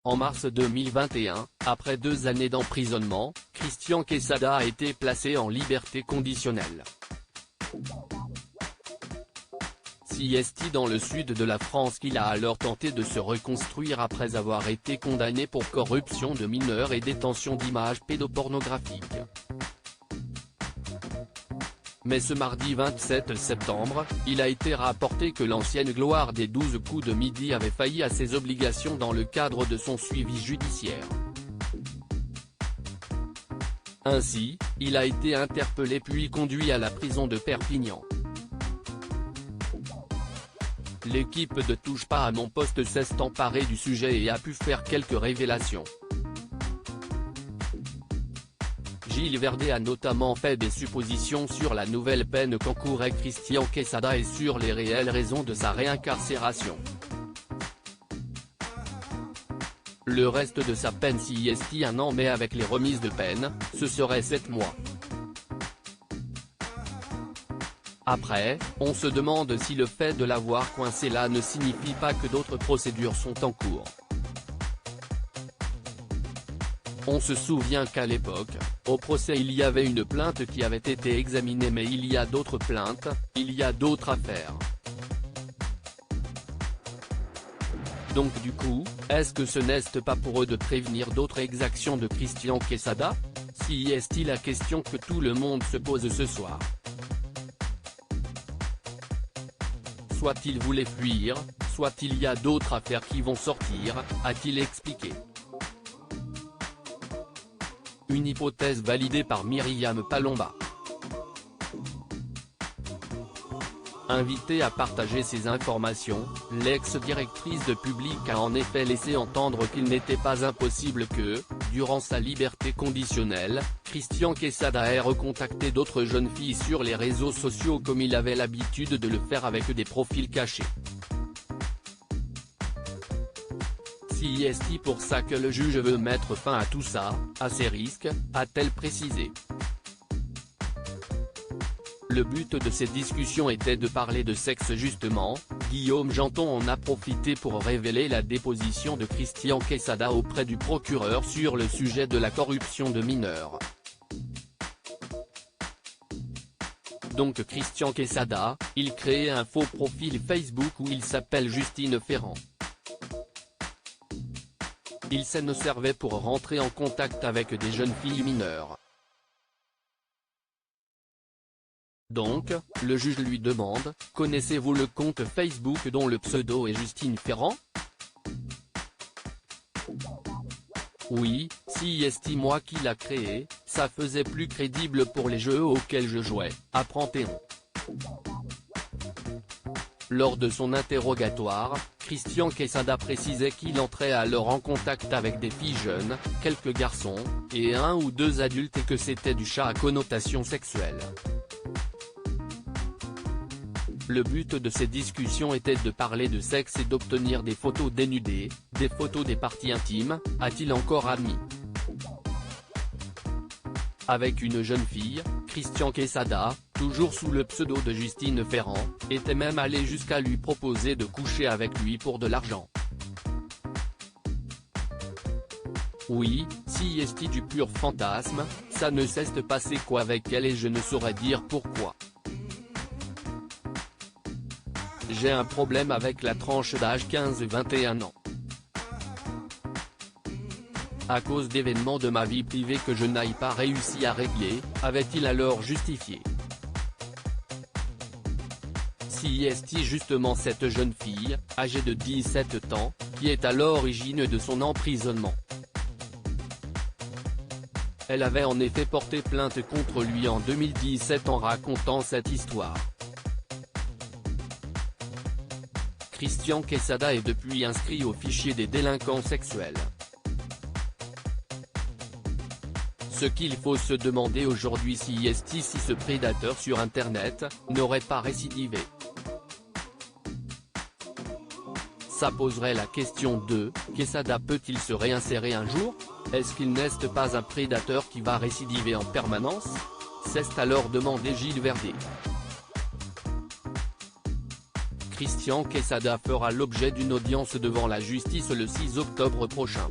En mars 2021, après 2 années d'emprisonnement, Christian Quesada a été placé en liberté conditionnelle. CST dans le sud de la France qu'il a alors tenté de se reconstruire après avoir été condamné pour corruption de mineurs et détention d'images pédopornographiques. Mais ce mardi 27 septembre, il a été rapporté que l'ancienne gloire des 12 coups de midi avait failli à ses obligations dans le cadre de son suivi judiciaire. Ainsi, il a été interpellé puis conduit à la prison de Perpignan. L'équipe de Touche pas à mon poste s'est emparée du sujet et a pu faire quelques révélations. Gilles Verdet a notamment fait des suppositions sur la nouvelle peine qu'encourait Christian Quesada et sur les réelles raisons de sa réincarcération. Le reste de sa peine CST 1 an mais avec les remises de peine, ce serait 7 mois. Après, on se demande si le fait de l'avoir coincé là ne signifie pas que d'autres procédures sont en cours. On se souvient qu'à l'époque, au procès il y avait une plainte qui avait été examinée mais il y a d'autres plaintes, il y a d'autres affaires. Donc du coup, est-ce que ce n'est pas pour eux de prévenir d'autres exactions de Christian Quesada? Si est la question que tout le monde se pose ce soir. Soit il voulait fuir, soit il y a d'autres affaires qui vont sortir, a-t-il expliqué. Une hypothèse validée par Myriam Palomba. Invitée à partager ces informations, l'ex-directrice de Public a en effet laissé entendre qu'il n'était pas impossible que, durant sa liberté conditionnelle, Christian Quesada ait recontacté d'autres jeunes filles sur les réseaux sociaux comme il avait l'habitude de le faire avec des profils cachés. C'est pour ça que le juge veut mettre fin à tout ça, à ces risques, a-t-elle précisé. Le but de ces discussions était de parler de sexe justement, Guillaume Janton en a profité pour révéler la déposition de Christian Quesada auprès du procureur sur le sujet de la corruption de mineurs. Donc Christian Quesada, il créait un faux profil Facebook où il s'appelle Justine Ferrand. Il s'en servait pour rentrer en contact avec des jeunes filles mineures. Donc, le juge lui demande, connaissez-vous le compte Facebook dont le pseudo est Justine Ferrand? Oui, si estime-moi qui l'a créé, ça faisait plus crédible pour les jeux auxquels je jouais, apprend Théon. Lors de son interrogatoire, Christian Quesada précisait qu'il entrait alors en contact avec des filles jeunes, quelques garçons, et 1 ou 2 adultes et que c'était du chat à connotation sexuelle. Le but de ces discussions était de parler de sexe et d'obtenir des photos dénudées, des photos des parties intimes, a-t-il encore admis. Avec une jeune fille, Christian Quesada, toujours sous le pseudo de Justine Ferrand, était même allé jusqu'à lui proposer de coucher avec lui pour de l'argent. Oui, si est du pur fantasme, ça ne s'est passé quoi avec elle et je ne saurais dire pourquoi. J'ai un problème avec la tranche d'âge 15-21 ans. À cause d'événements de ma vie privée que je n'aille pas réussi à régler, avait-il alors justifié. Si est justement cette jeune fille, âgée de 17 ans, qui est à l'origine de son emprisonnement. Elle avait en effet porté plainte contre lui en 2017 en racontant cette histoire. Christian Quesada est depuis inscrit au fichier des délinquants sexuels. Ce qu'il faut se demander aujourd'hui si ce prédateur sur Internet, n'aurait pas récidivé. Ça poserait la question de, Quesada peut-il se réinsérer un jour? Est-ce qu'il n'est pas un prédateur qui va récidiver en permanence? C'est alors demandé Gilles Verdet. Christian Quesada fera l'objet d'une audience devant la justice le 6 octobre prochain.